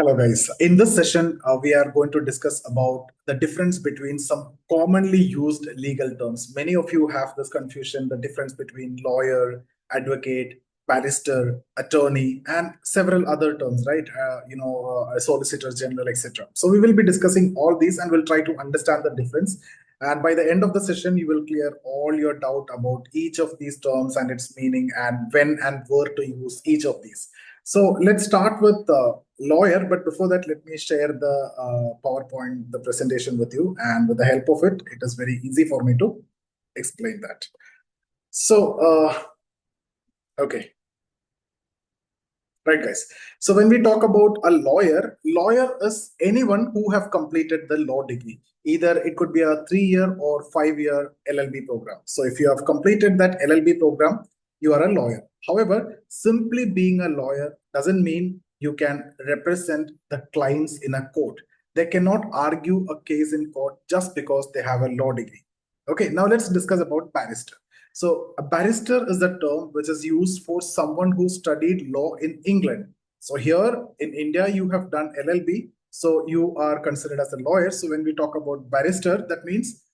Hello guys. In this session, we are going to discuss about the difference between some commonly used legal terms. Many of you have this confusion, the difference between lawyer, advocate, barrister, attorney, and several other terms, right? A solicitor general, etc. So we will be discussing all these and we'll try to understand the difference. And by the end of the session, you will clear all your doubt about each of these terms and its meaning and when and where to use each of these. So let's start with lawyer, but before that, let me share the PowerPoint, the presentation with you. And with the help of it, it is very easy for me to explain that. So, okay. Right, guys. So when we talk about a lawyer is anyone who have completed the law degree. Either it could be a 3-year or 5-year LLB program. So if you have completed that LLB program, you are a lawyer. However, simply being a lawyer doesn't mean you can represent the clients in a court. They cannot argue a case in court just because they have a law degree. Okay, now let's discuss about barrister. So a barrister is the term which is used for someone who studied law in England. So here in India, you have done LLB, so you are considered as a lawyer. So when we talk about barrister, that means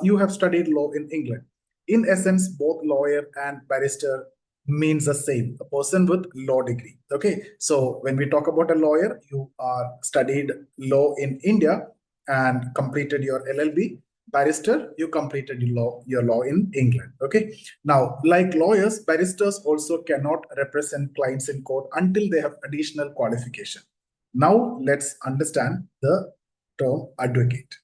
you have studied law in England. In essence, both lawyer and barrister means the same, a person with law degree. Okay, so when we talk about a lawyer, you are studied law in India and completed your LLB. Barrister, you completed your law in England. Okay, now like lawyers, barristers also cannot represent clients in court until they have additional qualification. Now let's understand the term advocate.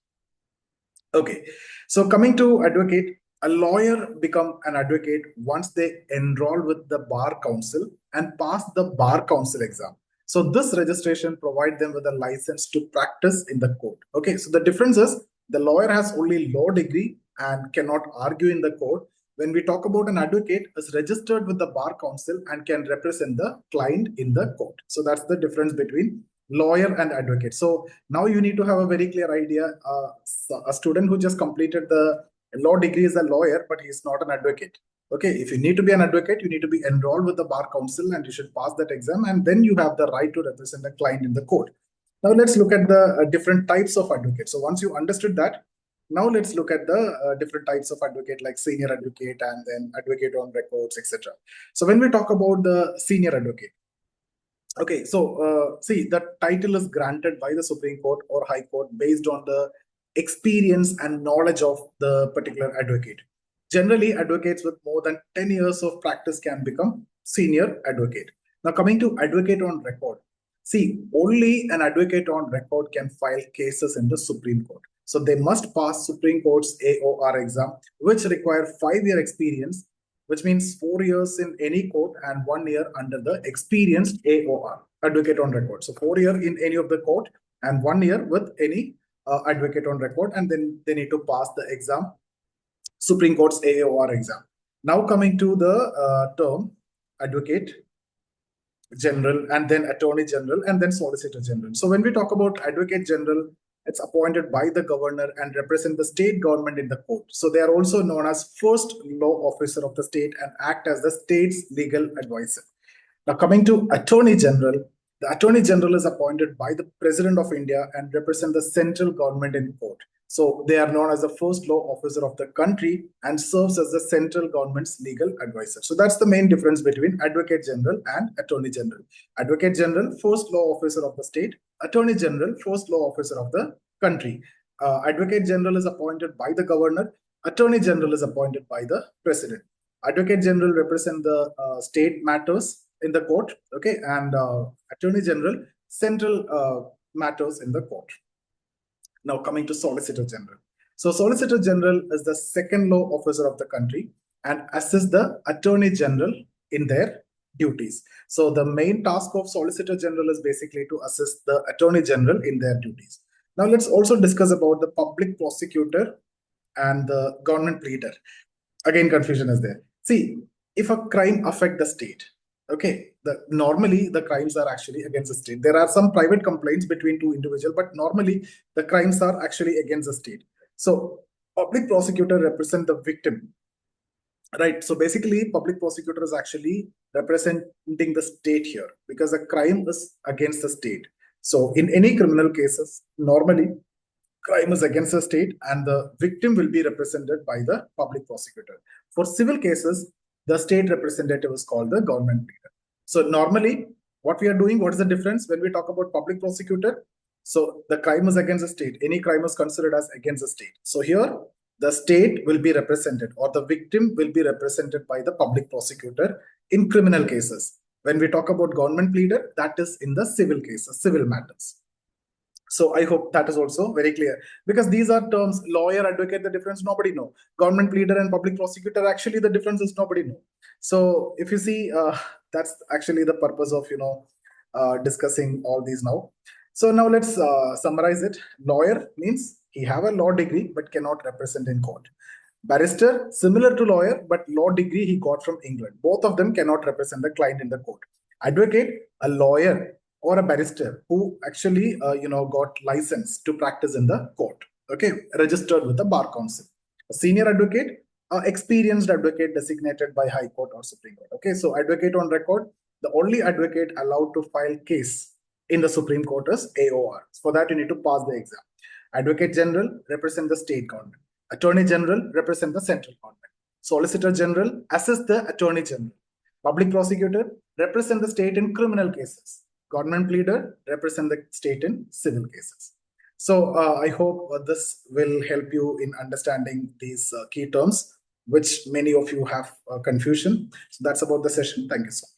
Okay, so coming to advocate, a lawyer become an advocate once they enroll with the bar council and pass the bar council exam. So this registration provide them with a license to practice in the court. Okay, so the difference is the lawyer has only law degree and cannot argue in the court. When we talk about an advocate, is registered with the bar council and can represent the client in the court. So that's the difference between lawyer and advocate. So now you need to have a very clear idea. A student who just completed the law degree is a lawyer, but he is not an advocate. Okay, if you need to be an advocate, you need to be enrolled with the bar council and you should pass that exam, and then you have the right to represent the client in the court. Now let's look at the different types of advocates. So once you understood that, now let's look at the different types of advocate, like senior advocate and then advocate on records, etc. So when we talk about the senior advocate, okay, so see, the title is granted by the Supreme Court or High Court based on the experience and knowledge of the particular advocate. Generally, advocates with more than 10 years of practice can become senior advocate. Now, coming to advocate on record, see, only an advocate on record can file cases in the Supreme Court. So they must pass Supreme Court's AOR exam, which require 5-year experience, which means 4 years in any court and 1 year under the experienced AOR, advocate on record. So 4 years in any of the court and 1 year with any advocate on record, and then they need to pass the exam, Supreme Court's AOR exam. Now coming to the term advocate general and then attorney general and then solicitor general. So when we talk about advocate general, it's appointed by the governor and represent the state government in the court. So they are also known as first law officer of the state and act as the state's legal advisor. Now coming to attorney general, the attorney general is appointed by the president of India and represent the central government in court. So they are known as the first law officer of the country and serves as the central government's legal advisor. So that's the main difference between advocate general and attorney general. Advocate general, first law officer of the state. Attorney general, first law officer of the country. Advocate general is appointed by the governor. Attorney general is appointed by the president. Advocate general represent the state matters in the court, okay, and attorney general central matters in the court. Now coming to Solicitor General. So Solicitor General is the second law officer of the country and assists the Attorney General in their duties. So the main task of Solicitor General is basically to assist the Attorney General in their duties. Now let's also discuss about the Public Prosecutor and the Government Pleader. Again, confusion is there. See, if a crime affect the state, okay, normally the crimes are actually against the state. There are some private complaints between two individuals, but normally the crimes are actually against the state. So public prosecutor represent the victim, right? So basically public prosecutor is actually representing the state here because the crime is against the state. So in any criminal cases, normally crime is against the state and the victim will be represented by the public prosecutor. For civil cases, the state representative is called the government pleader. So normally what we are doing, what is the difference when we talk about public prosecutor? So the crime is against the state. Any crime is considered as against the state. So here the state will be represented or the victim will be represented by the public prosecutor in criminal cases. When we talk about government pleader, that is in the civil cases, civil matters. So I hope that is also very clear, because these are terms: lawyer, advocate, the difference nobody know. Government pleader and public prosecutor, actually the difference is nobody know. So if you see, that's actually the purpose of discussing all these now. So now let's summarize it. Lawyer means he have a law degree but cannot represent in court. Barrister, similar to lawyer, but law degree he got from England. Both of them cannot represent the client in the court. Advocate, a lawyer or a barrister who actually got license to practice in the court, okay, registered with the bar council. A senior advocate, experienced advocate designated by High Court or Supreme Court. Okay, so advocate on record, the only advocate allowed to file case in the Supreme Court is AOR. For that, you need to pass the exam. Advocate General represent the state government. Attorney General represent the central government. Solicitor General assist the Attorney General. Public Prosecutor represent the state in criminal cases. Government Pleader represent the state in civil cases. So I hope this will help you in understanding these key terms, which many of you have confusion. So that's about the session. Thank you so much.